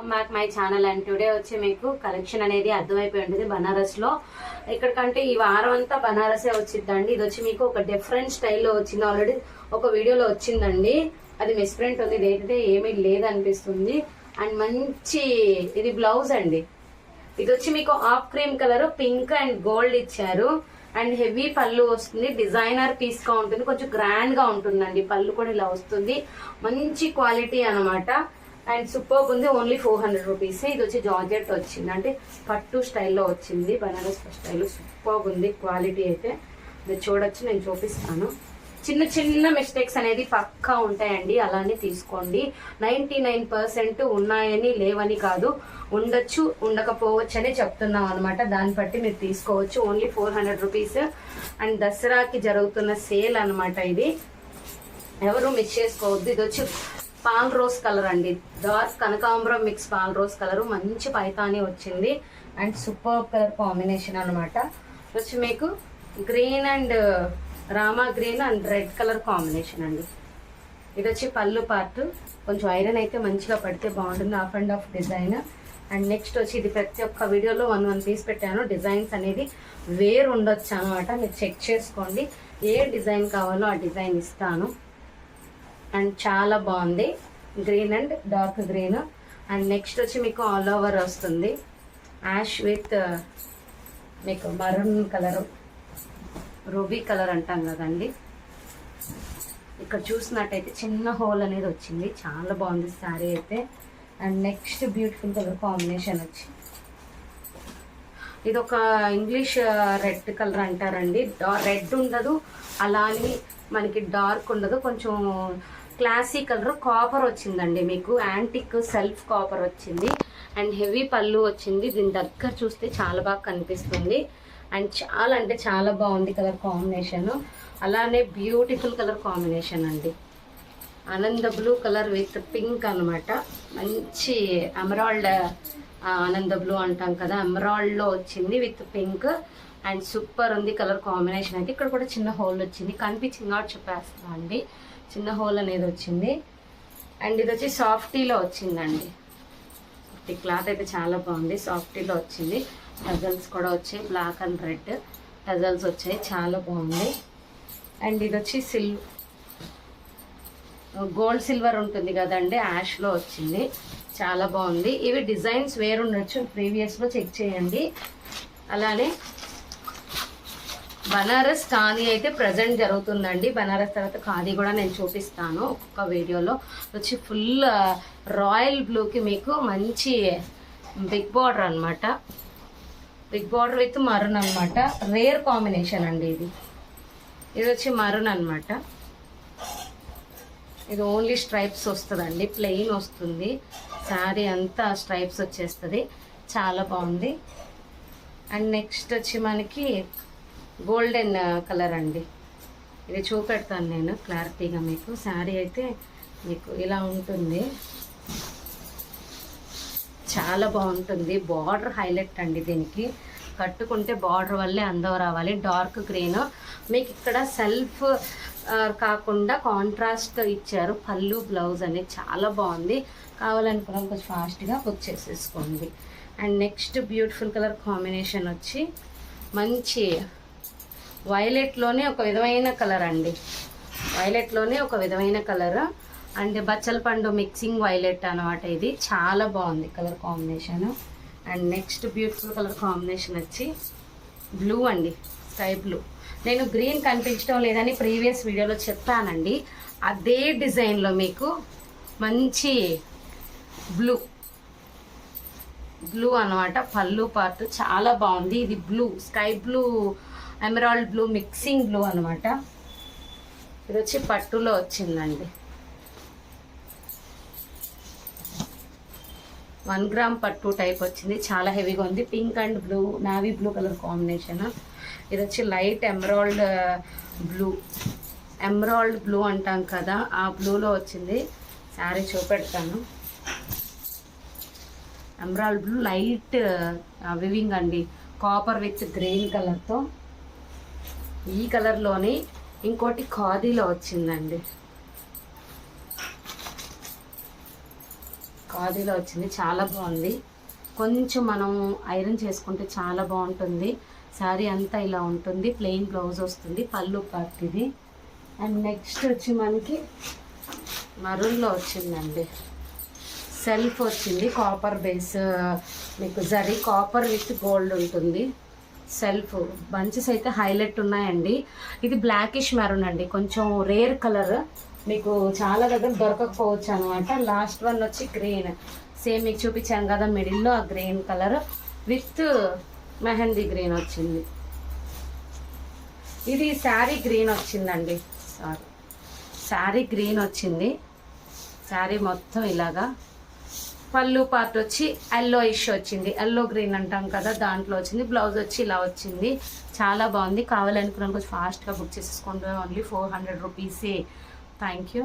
Back my channel and today వచ్చి మీకు collection అనేది అర్థమైపోయి ఉంటుంది బనారస్ లో. ఇక్కడికంటే ఈ వారం అంతా బనారసే వచ్చిందండి. ఇది వచ్చి మీకు ఒక డిఫరెంట్ స్టైల్లో వచ్చింది. ఆల్రెడీ ఒక వీడియోలో వచ్చిందండి, అది మిస్ప్రింట్ ఉంది. ఇదైతే ఏమీ లేదనిపిస్తుంది. అండ్ మంచి ఇది బ్లౌజ్ అండి. ఇది వచ్చి మీకు of cream colour, pink and gold ఇచ్చారు. అండ్ హెవీ పళ్ళు వస్తుంది, డిజైనర్ పీస్ గా ఉంటుంది, కొంచెం గ్రాండ్ గా ఉంటుందండి. పళ్ళు కూడా ఇలా వస్తుంది, మంచి క్వాలిటీ అనమాట. అండ్ సూపర్ ఉంది. Only 400 rupees. ఇది వచ్చి జార్జెట్ వచ్చింది, అంటే పట్టు స్టైల్లో వచ్చింది, బనారస్ స్టైల్. సూపర్ ఉంది క్వాలిటీ అయితే. మీరు చూడొచ్చు, నేను చూపిస్తాను. చిన్న చిన్న మిస్టేక్స్ అనేది పక్కా ఉంటాయండి, అలానే తీసుకోండి. 99% ఉన్నాయని లేవని కాదు, ఉండొచ్చు ఉండకపోవచ్చు అని చెప్తున్నాం అనమాట. దాన్ని బట్టి మీరు తీసుకోవచ్చు. Only 400 rupees. అండ్ దసరాకి జరుగుతున్న సేల్ అనమాట ఇది, ఎవరు మిస్ చేసుకోవద్దు. ఇది వచ్చి పాల్ రోజ్ కలర్ అండి, డార్క్ కనకాంబరం మిక్స్ పాల్ రోజ్ కలర్, మంచి పైతాని వచ్చింది. అండ్ సూపర్ కలర్ కాంబినేషన్ అనమాట. వచ్చి మీకు green and Rama green and red colour combination అండి. ఇది వచ్చి పళ్ళు పార్ట్, కొంచెం ఐరన్ అయితే మంచిగా పడితే బాగుంటుంది. Half and half design. And next వచ్చి ఇది ప్రతి ఒక్క వీడియోలో 1 పీస్ పెట్టాను. డిజైన్స్ అనేది వేరు ఉండొచ్చు అనమాట, మీరు చెక్ చేసుకోండి. ఏ డిజైన్ కావాలో ఆ డిజైన్ ఇస్తాను. అండ్ చాలా బాగుంది, green and dark green. And next వచ్చి మీకు ఆల్ ఓవర్ వస్తుంది, యాష్ విత్ మీకు మరూన్ కలర్, రూబీ కలర్ అంటాం కదండి. ఇక్కడ చూసినట్టయితే చిన్న హోల్ అనేది వచ్చింది, చాలా బాగుంది శారీ అయితే. And next beautiful colour combination వచ్చి ఇది ఒక ఇంగ్లీష్ రెడ్ కలర్ అంటారండి. రెడ్ ఉండదు, అలానే మనకి డార్క్ ఉండదు, కొంచెం క్లాసీ కలర్. కాపర్ వచ్చిందండి, మీకు యాంటిక్ సెల్ఫ్ కాపర్ వచ్చింది. అండ్ హెవీ పళ్ళు వచ్చింది. దీని దగ్గర చూస్తే చాలా బాగా కనిపిస్తుంది. అండ్ చాలా అంటే చాలా బాగుంది కలర్ కాంబినేషన్. అలానే బ్యూటిఫుల్ కలర్ కాంబినేషన్ అండి. ఆనంద బ్లూ కలర్ విత్ పింక్ అనమాట. మంచి ఎమరాల్డ్, ఆనంద బ్లూ అంటాం కదా, ఎమరాల్డ్లో వచ్చింది విత్ పింక్. అండ్ సూపర్ ఉంది కలర్ కాంబినేషన్ అయితే. ఇక్కడ కూడా చిన్న హోల్ వచ్చింది, కనిపించింది కాబట్టి చెప్పేస్తున్నా అండి, చిన్న హోల్ అనేది వచ్చింది. అండ్ ఇది వచ్చి సాఫ్టీలో వచ్చిందండి. ఈ క్లాత్ అయితే చాలా బాగుంది, సాఫ్టీలో వచ్చింది. టజల్స్ కూడా వచ్చాయి, బ్లాక్ అండ్ రెడ్ టజల్స్ వచ్చాయి, చాలా బాగుంది. అండ్ ఇది వచ్చి గోల్డ్ సిల్వర్ ఉంటుంది కదండి, యాష్లో వచ్చింది, చాలా బాగుంది. ఇవి డిజైన్స్ వేరు ఉండొచ్చు, ప్రీవియస్లో చెక్ చేయండి. అలానే బనారస్ ఖాదీ అయితే ప్రజెంట్ జరుగుతుందండి. బనారస్ తర్వాత ఖాదీ కూడా నేను చూపిస్తాను ఒక్కొక్క వీడియోలో. వచ్చి ఫుల్ రాయల్ బ్లూకి మీకు మంచి బిగ్ బార్డర్ అనమాట, బిగ్ బార్డర్ విత్ మరూన్ అనమాట. రేర్ కాంబినేషన్ అండి ఇది. ఇది వచ్చి మరూన్ అనమాట. ఇది ఓన్లీ స్ట్రైప్స్ వస్తుందండి, ప్లెయిన్ వస్తుంది, శారీ అంతా స్ట్రైప్స్ వచ్చేస్తుంది, చాలా బాగుంది. అండ్ నెక్స్ట్ వచ్చి మనకి గోల్డెన్ కలర్ అండి. ఇది చూపెడతాను నేను క్లారిటీగా మీకు. శారీ అయితే మీకు ఇలా ఉంటుంది, చాలా బాగుంటుంది. బార్డర్ హైలైట్ అండి, దీనికి కట్టుకుంటే బార్డర్ వల్లే అందం రావాలి. డార్క్ గ్రీన్ మీకు ఇక్కడ సెల్ఫ్ కాకుండా కాంట్రాస్ట్ ఇచ్చారు. పళ్ళు బ్లౌజ్ అనేది చాలా బాగుంది. కావాలనుకున్నాం కొంచెం ఫాస్ట్గా బుక్ చేసేసుకోండి. And next beautiful colour combination వచ్చి మంచి వైలెట్లోనే ఒక విధమైన కలర్ అండి, వైలెట్లోనే ఒక విధమైన కలర్. అండ్ బచ్చల పండు మిక్సింగ్ వైలెట్ అనమాట. ఇది చాలా బాగుంది colour combination. And next beautiful colour combination వచ్చి బ్లూ అండి, స్కై బ్లూ. నేను గ్రీన్ కనిపించడం లేదని ప్రీవియస్ వీడియోలో చెప్పానండి. అదే డిజైన్లో మీకు మంచి బ్లూ బ్లూ అనమాట. పళ్ళు పార్ట్ చాలా బాగుంది. ఇది blue, sky blue, emerald blue, mixing blue అనమాట. ఇది వచ్చి పట్టులో వచ్చిందండి. 1 గ్రామ్ పట్టు టైప్ వచ్చింది, చాలా హెవీగా ఉంది. Pink and blue, navy blue colour combination. ఇది వచ్చి light emerald blue, emerald blue అంటాం కదా, ఆ బ్లూలో వచ్చింది. శారీ చూపెడతాను. ఎమరాల్డ్ బ్లూ లైట్ వివింగ్ అండి, కాపర్ విత్ గ్రీన్ కలర్తో. ఈ కలర్లోనే ఇంకోటి ఖాదీలో వచ్చిందండి. ఖాదీలో వచ్చింది, చాలా బాగుంది. కొంచెం మనం ఐరన్ చేసుకుంటే చాలా బాగుంటుంది. శారీ అంతా ఇలా ఉంటుంది, ప్లెయిన్ బ్లౌజ్ వస్తుంది, పళ్ళు పార్ట్ ఇది. అండ్ నెక్స్ట్ వచ్చి మనకి మరూన్లో వచ్చిందండి, సెల్ఫ్ వచ్చింది, కాపర్ బేస్, మీకు జరీ కాపర్ విత్ గోల్డ్ ఉంటుంది. సెల్ఫ్ బంచెస్ అయితే హైలైట్ ఉన్నాయండి. ఇది బ్లాకిష్ మెరూన్ అండి, కొంచెం రేర్ కలర్, మీకు చాలా దగ్గర దొరకకపోవచ్చు అనమాట. లాస్ట్ వన్ వచ్చి గ్రీన్, సేమ్ మీకు చూపించాను కదా మిడిల్లో ఆ green colour with mehndi green వచ్చింది. ఇది శారీ గ్రీన్ వచ్చిందండి, సారీ శారీ గ్రీన్ వచ్చింది. శారీ మొత్తం ఇలాగా, పళ్ళు పార్ట్ వచ్చి ఎల్లో ఇష్ వచ్చింది, ఎల్లో గ్రీన్ అంటాం కదా దాంట్లో వచ్చింది. బ్లౌజ్ వచ్చి ఇలా వచ్చింది, చాలా బాగుంది. కావాలనుకున్నాను కొంచెం ఫాస్ట్గా బుక్ చేసేసుకోండి, ఓన్లీ 400 రూపీసే. Thank you.